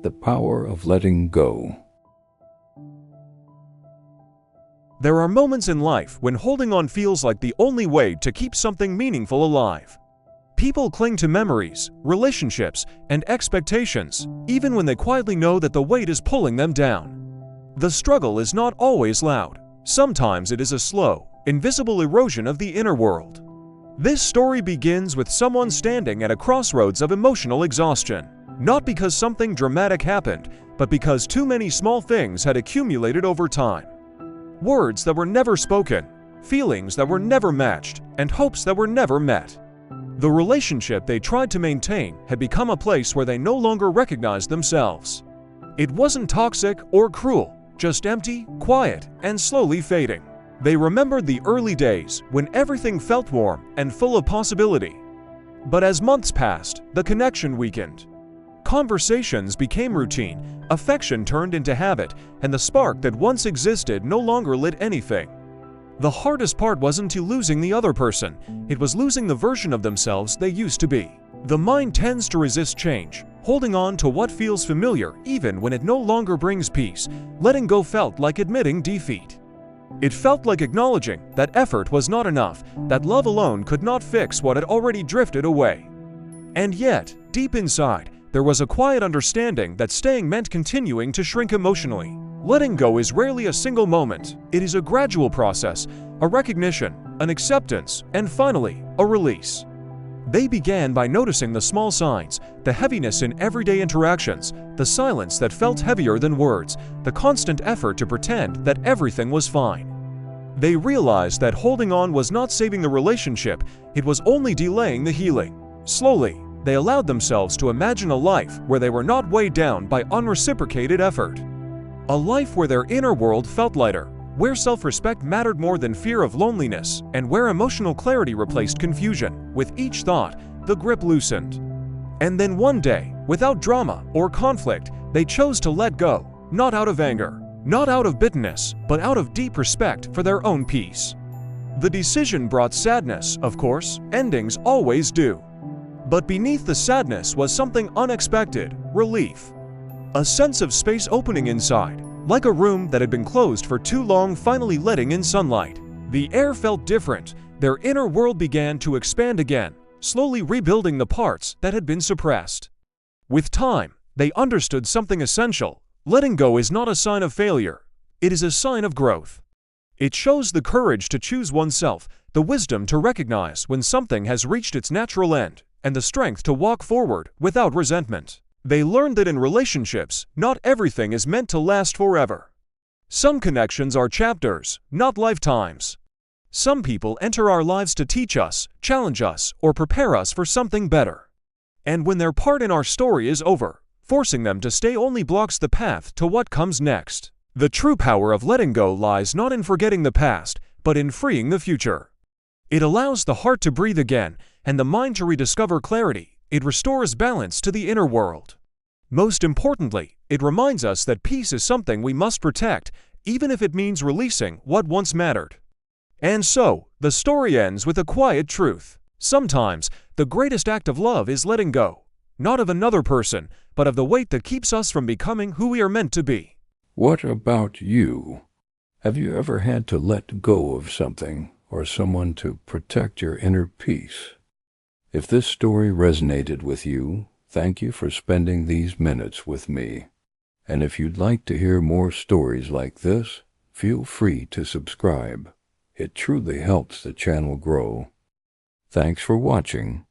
The power of letting go. There are moments in life when holding on feels like the only way to keep something meaningful alive. People cling to memories, relationships, and expectations, even when they quietly know that the weight is pulling them down. The struggle is not always loud. Sometimes it is a slow, invisible erosion of the inner world. This story begins with someone standing at a crossroads of emotional exhaustion, not because something dramatic happened, but because too many small things had accumulated over time. Words that were never spoken, feelings that were never matched, and hopes that were never met. The relationship they tried to maintain had become a place where they no longer recognized themselves. It wasn't toxic or cruel, just empty, quiet, and slowly fading. They remembered the early days when everything felt warm and full of possibility. But as months passed, the connection weakened. Conversations became routine, affection turned into habit, and the spark that once existed no longer lit anything. The hardest part wasn't losing the other person, it was losing the version of themselves they used to be. The mind tends to resist change, holding on to what feels familiar even when it no longer brings peace. Letting go felt like admitting defeat. It felt like acknowledging that effort was not enough, that love alone could not fix what had already drifted away. And yet, deep inside, there was a quiet understanding that staying meant continuing to shrink emotionally. Letting go is rarely a single moment. It is a gradual process, a recognition, an acceptance, and finally, a release. They began by noticing the small signs, the heaviness in everyday interactions, the silence that felt heavier than words, the constant effort to pretend that everything was fine. They realized that holding on was not saving the relationship, it was only delaying the healing. Slowly, they allowed themselves to imagine a life where they were not weighed down by unreciprocated effort. A life where their inner world felt lighter, where self-respect mattered more than fear of loneliness, and where emotional clarity replaced confusion. With each thought, the grip loosened. And then one day, without drama or conflict, they chose to let go, not out of anger, not out of bitterness, but out of deep respect for their own peace. The decision brought sadness, of course, endings always do. But beneath the sadness was something unexpected, relief. A sense of space opening inside, like a room that had been closed for too long finally letting in sunlight. The air felt different, their inner world began to expand again, slowly rebuilding the parts that had been suppressed. With time, they understood something essential. Letting go is not a sign of failure, it is a sign of growth. It shows the courage to choose oneself, the wisdom to recognize when something has reached its natural end, and the strength to walk forward without resentment. They learned that in relationships, not everything is meant to last forever. Some connections are chapters, not lifetimes. Some people enter our lives to teach us, challenge us, or prepare us for something better. And when their part in our story is over, forcing them to stay only blocks the path to what comes next. The true power of letting go lies not in forgetting the past, but in freeing the future. It allows the heart to breathe again, and the mind to rediscover clarity. It restores balance to the inner world. Most importantly, it reminds us that peace is something we must protect, even if it means releasing what once mattered. And so, the story ends with a quiet truth. Sometimes, the greatest act of love is letting go, not of another person, but of the weight that keeps us from becoming who we are meant to be. What about you? Have you ever had to let go of something or someone to protect your inner peace? If this story resonated with you, thank you for spending these minutes with me. And if you'd like to hear more stories like this, feel free to subscribe. It truly helps the channel grow. Thanks for watching.